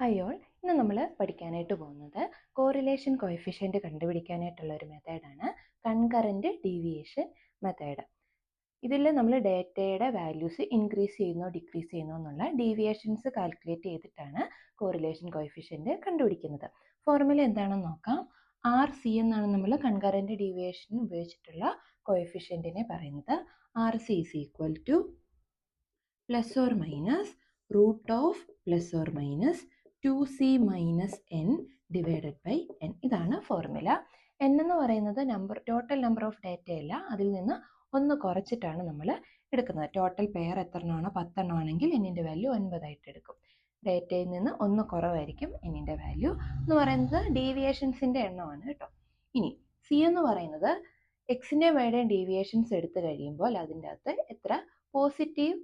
Hi all, ഇന്ന് നമ്മൾ പഠിക്കാനായിട്ട് പോകുന്നത് കോറിലേഷൻ കോഎഫിഷ്യൻറ്റ് കണ്ടുപിടിക്കാനായിട്ടുള്ള ഒരു മെത്തേഡാണ് കൺകറൻറ്റ് ഡീവിയേഷൻ മെത്തേഡ്. ഇതിൽ നമ്മൾ ഡേറ്റയുടെ വാല്യൂസ് ഇൻക്രീസ് ചെയ്യുന്നോ ഡിക്രീസ് ചെയ്യുന്നോ എന്നുള്ള ഡീവിയേഷൻസ് കാൽക്കുലേറ്റ് ചെയ്തിട്ടാണ് കോറിലേഷൻ കോഎഫിഷ്യൻറ്റ് കണ്ടുപിടിക്കുന്നത്. ഫോർമുല എന്താണെന്ന് നോക്കാം. RC എന്നാണ് നമ്മൾ കൺകറൻറ്റ് ഡീവിയേഷൻ ഉപയോഗിച്ചിട്ടുള്ള കോഎഫിഷ്യൻറ്റിനെ പറയുന്നത്. RC is equal to plus or minus root of plus or minus 2c minus n divided by n. ഇതാണ് ഫോർമുല. n എന്ന് പറയുന്നത് ടോട്ടൽ നമ്പർ ഓഫ് ഡേറ്റ അല്ല, അതിൽ നിന്ന് ഒന്ന് കുറച്ചിട്ടാണ് നമ്മൾ എടുക്കുന്നത്. ടോട്ടൽ പെയർ എത്രണ്ണമാണോ 10 ആണെങ്കിൽ എന്നിൻ്റെ വാല്യൂ 9 ആയിട്ട് എടുക്കും. ഡേറ്റയിൽ നിന്ന് ഒന്ന് കുറവായിരിക്കും എന്നിൻ്റെ വാല്യൂ എന്ന് പറയുന്നത് ഡീവിയേഷൻസിൻ്റെ എണ്ണമാണ് കേട്ടോ. ഇനി സി എന്ന് പറയുന്നത് എക്സിൻ്റെ വൈയുടെയും ഡീവിയേഷൻസ് എടുത്തു കഴിയുമ്പോൾ അതിൻ്റെ അകത്ത് എത്ര പോസിറ്റീവ്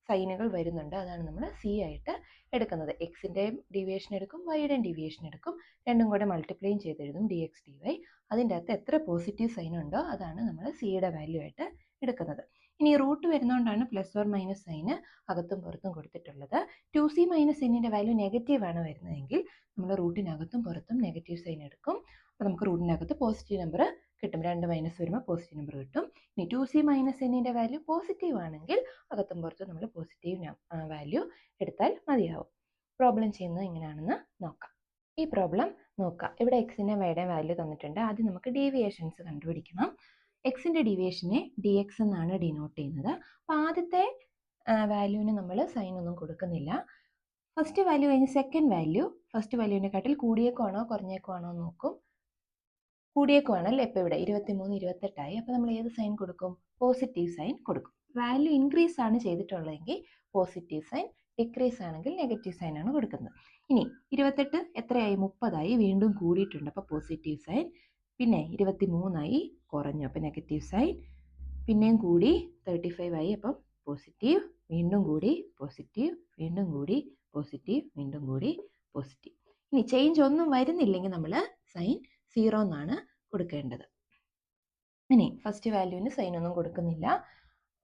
സൈനുകൾ വരുന്നുണ്ട്, അതാണ് നമ്മൾ സി ആയിട്ട് എടുക്കുന്നത്. എക്സിൻ്റെയും ഡീവിയേഷൻ എടുക്കും, വൈയുടെയും ഡീവിയേഷൻ എടുക്കും, രണ്ടും കൂടെ മൾട്ടിപ്ലൈയും ചെയ്തെഴുതും dx/dy. അതിൻ്റെ അകത്ത് എത്ര പോസിറ്റീവ് സൈൻ ഉണ്ടോ അതാണ് നമ്മൾ സിയുടെ വാല്യൂ ആയിട്ട് എടുക്കുന്നത്. ഇനി റൂട്ട് വരുന്നതുകൊണ്ടാണ് പ്ലസ് ഓർ മൈനസ് സൈന് അകത്തും പുറത്തും കൊടുത്തിട്ടുള്ളത്. 2c മൈനസ് എന്നിൻ്റെ വാല്യൂ നെഗറ്റീവ് ആണ് വരുന്നതെങ്കിൽ നമ്മൾ റൂട്ടിനകത്തും പുറത്തും നെഗറ്റീവ് സൈൻ എടുക്കും. അപ്പോൾ നമുക്ക് റൂട്ടിനകത്ത് പോസിറ്റീവ് നമ്പർ കിട്ടും. 2 മൈനസ് വരുമ്പോൾ പോസിറ്റീവ് നമ്പർ കിട്ടും. ഇനി 2c മൈനസ് എന്നിൻ്റെ വാല്യൂ പോസിറ്റീവ് ആണെങ്കിൽ അകത്തും പുറത്തും നമ്മൾ പോസിറ്റീവ് വാല്യൂ എടുത്താൽ മതിയാവും. പ്രോബ്ലം ചെയ്യുന്നത് എങ്ങനെയാണെന്ന് നോക്കാം. ഈ പ്രോബ്ലം നോക്കാം. ഇവിടെ എക്സിൻ്റെ വൈയുടെ വാല്യൂ തന്നിട്ടുണ്ട്. ആദ്യം നമുക്ക് ഡീവിയേഷൻസ് കണ്ടുപിടിക്കണം. എക്സിൻ്റെ ഡീവിയേഷനെ dx എന്നാണ് ഡിനോട്ട് ചെയ്യുന്നത്. അപ്പോൾ ആദ്യത്തെ വാല്യൂവിന് നമ്മൾ സൈൻ ഒന്നും കൊടുക്കുന്നില്ല. ഫസ്റ്റ് വാല്യൂ കഴിഞ്ഞ് സെക്കൻഡ് വാല്യൂ ഫസ്റ്റ് വാല്യൂവിനെക്കാട്ടിൽ കൂടിയേക്കുവാണോ കുറഞ്ഞേക്കുവാണോ നോക്കും. കൂടിയേക്കുവാണല്ലേ. ഇപ്പോൾ ഇവിടെ 23 28 അപ്പോൾ നമ്മൾ ഏത് സൈൻ കൊടുക്കും? പോസിറ്റീവ് സൈൻ കൊടുക്കും. വാല്യൂ ഇൻക്രീസ് ആണ് ചെയ്തിട്ടുള്ളതെങ്കിൽ പോസിറ്റീവ് സൈൻ, ഡിക്രീസ് ആണെങ്കിൽ നെഗറ്റീവ് സൈൻ ആണ് കൊടുക്കുന്നത്. ഇനി 28 എത്രയായി? 30 വീണ്ടും കൂടിയിട്ടുണ്ട്, അപ്പോൾ പോസിറ്റീവ് സൈൻ. പിന്നെ 23 കുറഞ്ഞു, അപ്പോൾ നെഗറ്റീവ് സൈൻ. പിന്നെയും കൂടി 35 അപ്പം പോസിറ്റീവ്, വീണ്ടും കൂടി പോസിറ്റീവ്, വീണ്ടും കൂടി പോസിറ്റീവ്, വീണ്ടും കൂടി പോസിറ്റീവ്. ഇനി ചേഞ്ച് ഒന്നും വരുന്നില്ലെങ്കിൽ നമ്മൾ സൈൻ 0 എന്നാണ് കൊടുക്കേണ്ടത്. ഇനി ഫസ്റ്റ് വാല്യൂവിന് സൈൻ ഒന്നും കൊടുക്കുന്നില്ല.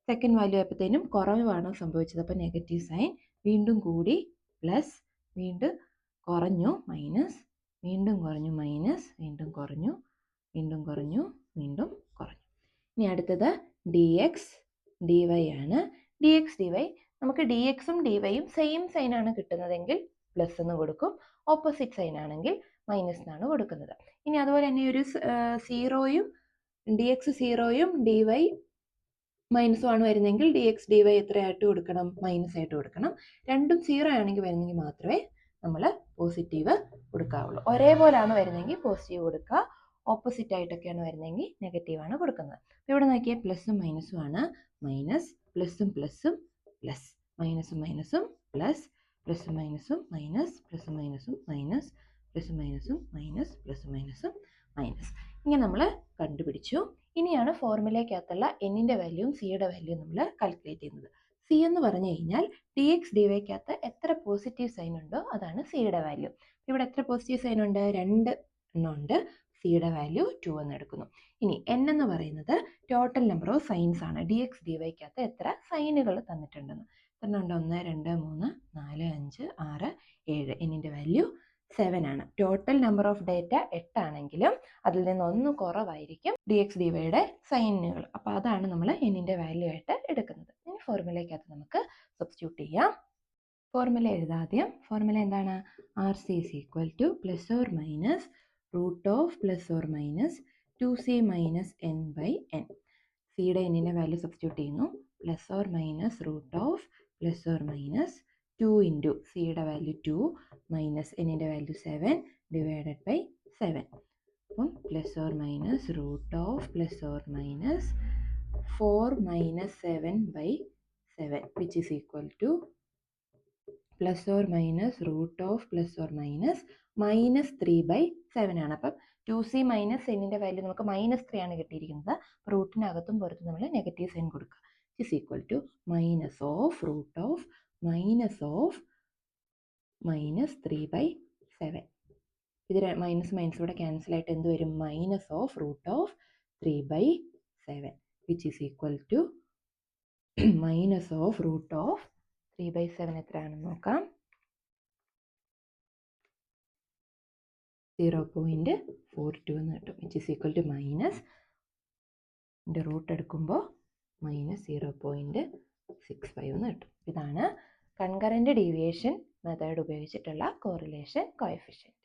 സെക്കൻഡ് വാല്യൂ ആയപ്പോഴത്തേനും കുറവാണ് സംഭവിച്ചത്, അപ്പോൾ നെഗറ്റീവ് സൈൻ. വീണ്ടും കൂടി പ്ലസ്, വീണ്ടും കുറഞ്ഞു മൈനസ്, വീണ്ടും കുറഞ്ഞു മൈനസ്, വീണ്ടും കുറഞ്ഞു, വീണ്ടും കുറഞ്ഞു, വീണ്ടും കുറഞ്ഞു. ഇനി അടുത്തത് dx dy ആണ്. dx dy നമുക്ക് dxഉം dyയും സെയിം സൈൻ ആണ് കിട്ടുന്നതെങ്കിൽ പ്ലസ് എന്ന് കൊടുക്കും, ഓപ്പോസിറ്റ് സൈൻ ആണെങ്കിൽ മൈനസ് എന്നാണ് കൊടുക്കുന്നത്. ഇനി അതുപോലെ തന്നെ ഒരു സീറോയും dx 0യും dy മൈനസും ആണ് വരുന്നതെങ്കിൽ dx dy എത്രയായിട്ട് കൊടുക്കണം? മൈനസ് ആയിട്ട് കൊടുക്കണം. രണ്ടും 0 ആണെങ്കിൽ വരുന്നെങ്കിൽ മാത്രമേ നമ്മൾ പോസിറ്റീവ് കൊടുക്കാവുള്ളൂ. ഒരേപോലെയാണ് വരുന്നതെങ്കിൽ പോസിറ്റീവ് കൊടുക്കുക, ഓപ്പോസിറ്റ് ആയിട്ടൊക്കെയാണ് വരുന്നതെങ്കിൽ നെഗറ്റീവ് ആണ് കൊടുക്കുന്നത്. അപ്പോൾ ഇവിടെ നോക്കിയാൽ പ്ലസും മൈനസും ആണ്. മൈനസ് പ്ലസും പ്ലസും പ്ലസ്, മൈനസും മൈനസും പ്ലസ്, പ്ലസും മൈനസും മൈനസ്, പ്ലസും മൈനസും മൈനസ്, പ്ലസും മൈനസും മൈനസ്, പ്ലസും മൈനസും മൈനസ്. ഇങ്ങനെ നമ്മൾ കണ്ടുപിടിച്ചു. ഇനിയാണ് ഫോർമുലയ്ക്കകത്തുള്ള എന്നിൻ്റെ വാല്യൂവും സിയുടെ വാല്യൂവും നമ്മൾ കാൽക്കുലേറ്റ് ചെയ്യുന്നത്. സി എന്ന് പറഞ്ഞു കഴിഞ്ഞാൽ dx dyക്കകത്ത് എത്ര പോസിറ്റീവ് സൈൻ ഉണ്ടോ അതാണ് സിയുടെ വാല്യൂ. ഇവിടെ എത്ര പോസിറ്റീവ് സൈൻ ഉണ്ട്? 2 എണ്ണം ഉണ്ട്. സിയുടെ വാല്യൂ 2 എന്ന് എടുക്കുന്നു. ഇനി n എന്ന് പറയുന്നത് ടോട്ടൽ നമ്പർ ഓഫ് സൈൻസ് ആണ്. dx dyക്കകത്ത് എത്ര സൈനുകൾ തന്നിട്ടുണ്ടെന്ന്. എത്ര ഉണ്ട്? 1 2 3 4 5 6 7. എന്നിൻ്റെ വാല്യൂ 7 ആണ്. ടോട്ടൽ നമ്പർ ഓഫ് ഡേറ്റ 8 ആണെങ്കിലും അതിൽ നിന്ന് ഒന്ന് കുറവായിരിക്കും dx dyയുടെ സൈനുകൾ. അപ്പോൾ അതാണ് നമ്മൾ എന്നിൻ്റെ വാല്യൂ ആയിട്ട് എടുക്കുന്നത്. ഇനി ഫോർമുലയ്ക്കകത്ത് നമുക്ക് സബ്സ്റ്റിറ്റ്യൂട്ട് ചെയ്യാം. ഫോർമുല എഴുതാദ്യം. ഫോർമുല എന്താണ്? RC is equal to plus or minus root of plus or minus 2c minus n by n. സിയുടെ എന്നിൻ്റെ വാല്യൂ സബ്സ്റ്റിറ്റ്യൂട്ട് ചെയ്യുന്നു. Plus or minus root of plus or minus 2 into സിയുടെ value 2 minus എന്നിൻ്റെ value 7 divided by 7. അപ്പം plus or minus root of plus or minus 4 minus 7 by 7 which is equal to plus or minus root of plus or minus -3/7 ആണ്. അപ്പം 2c minus എന്നിൻ്റെ value നമുക്ക് -3 ആണ് കിട്ടിയിരിക്കുന്നത്. റൂട്ടിനകത്തും പുറത്തും നമ്മൾ നെഗറ്റീവ് സൈൻ കൊടുക്കുക. Is equal to minus of root of -3/7. ഇത് മൈനസ് മൈനസ് ഇവിടെ ക്യാൻസൽ ആയിട്ട് എന്ത് വരും? Minus of root of 3/7 which is equal to minus of root of 3/7 എത്രയാണെന്ന് നോക്കാം. 0.42 എന്ന് കിട്ടും. Which is equal to minus root എടുക്കുമ്പോൾ -0.65 എന്ന് കിട്ടും. ഇതാണ് കൺകറൻറ്റ് ഡീവിയേഷൻ മെത്തേഡ് ഉപയോഗിച്ചിട്ടുള്ള കോറിലേഷൻ കോഎഫിഷ്യൻറ്റ്.